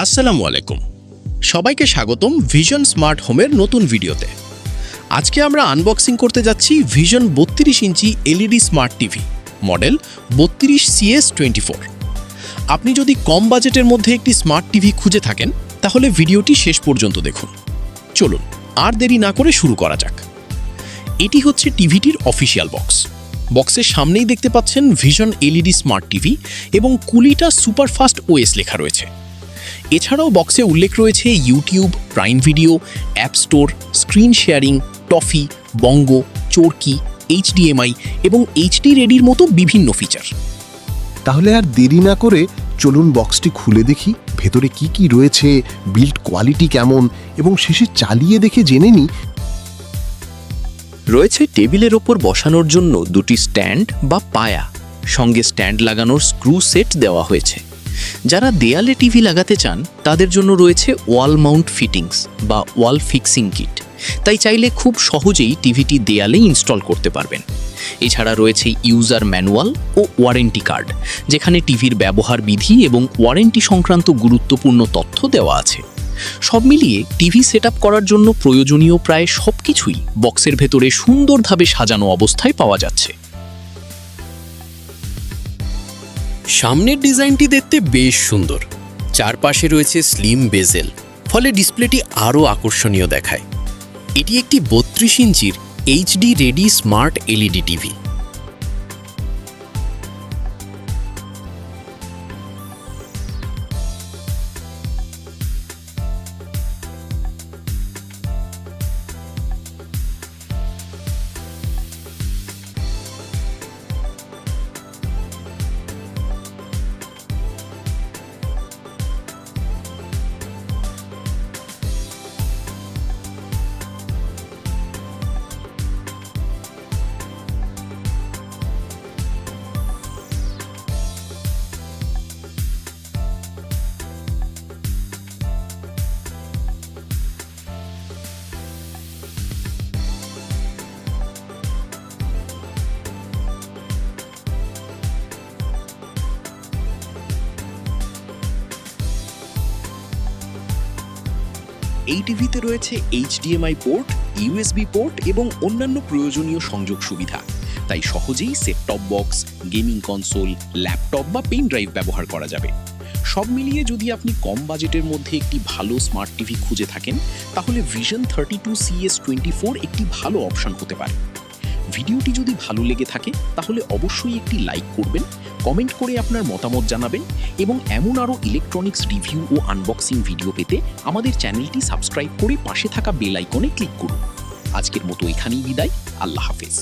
আসসালামু আলাইকুম, সবাইকে স্বাগতম ভিশন স্মার্ট হোমের নতুন ভিডিওতে। আজকে আমরা আনবক্সিং করতে যাচ্ছি Vision 32 inch LED smart TV model 32CS24। আপনি যদি কম বাজেটের মধ্যে একটি স্মার্ট টিভি খুঁজে থাকেন তাহলে ভিডিওটি শেষ পর্যন্ত দেখুন। চলুন আর দেরি না করে শুরু করা যাক। এটি হচ্ছে টিভিটির অফিসিয়াল বক্স। বক্সের সামনেই দেখতে পাচ্ছেন ভিশন এলইডি স্মার্ট টিভি এবং কুলিটা সুপারফাস্ট ওএস লেখা রয়েছে। এছাড়াও বক্সে উল্লেখ রয়েছে YouTube, Prime Video, app store, screen sharing, Toffee, Bongo, Chorki, HDMI এবং HD রেডির মতো বিভিন্ন ফিচার। তাহলে আর দেরি না করে চলুন বক্সটি খুলে দেখি ভেতরে কি কি রয়েছে, বিল্ড কোয়ালিটি কেমন এবং শেষে চালিয়ে দেখে জেনে নিই। রয়েছে টেবিলের ওপর বসানোর জন্য দুটি স্ট্যান্ড বা পায়া, সঙ্গে স্ট্যান্ড লাগানোর স্ক্রু সেট দেওয়া হয়েছে। যারা দেয়ালে টিভি লাগাতে চান তাদের জন্য রয়েছে ওয়াল মাউন্ট ফিটিংস বা ওয়াল ফিক্সিং কিট, তাই চাইলে খুব সহজেই টিভিটি দেয়ালে ইনস্টল করতে পারবেন। এছাড়া রয়েছে ইউজার ম্যানুয়াল ও ওয়ারেন্টি কার্ড, যেখানে টিভির ব্যবহার বিধি এবং ওয়ারেন্টি সংক্রান্ত গুরুত্বপূর্ণ তথ্য দেওয়া আছে। সব মিলিয়ে টিভি সেট আপ করার জন্য প্রয়োজনীয় প্রায় সব কিছুই বক্সের ভেতরে সুন্দরভাবে সাজানো অবস্থায় পাওয়া যাচ্ছে। সামনের ডিজাইনটি দেখতে বেশ সুন্দর। চারপাশে রয়েছে স্লিম বেজেল, ফলে ডিসপ্লেটি আরও আকর্ষণীয় দেখায়। এটি একটি 32 ইঞ্চির HD ready smart LED TV. এই টিভিতে রয়েছে HDMI পোর্ট, USB পোর্ট এবং অন্যান্য প্রয়োজনীয় সংযোগ সুবিধা, তাই সহজেই set top box, gaming console, laptop বা পেন ড্রাইভ ব্যবহার করা যাবে। সব মিলিয়ে যদি আপনি কম বাজেটের মধ্যে একটি ভালো স্মার্ট টিভি খুঁজে থাকেন তাহলে ভিশন 32CS24 একটি ভালো অপশন হতে পারে। ভিডিওটি যদি ভালো লেগে থাকে তাহলে অবশ্যই একটি লাইক করবেন, কমেন্ট করে আপনার মতামত জানাবেন এবং এমন আরও ইলেকট্রনিক্স রিভিউ ও আনবক্সিং ভিডিও পেতে আমাদের চ্যানেলটি সাবস্ক্রাইব করে পাশে থাকা বেল আইকনে ক্লিক করুন। আজকের মতো এখানেই বিদায়। আল্লাহ হাফেজ।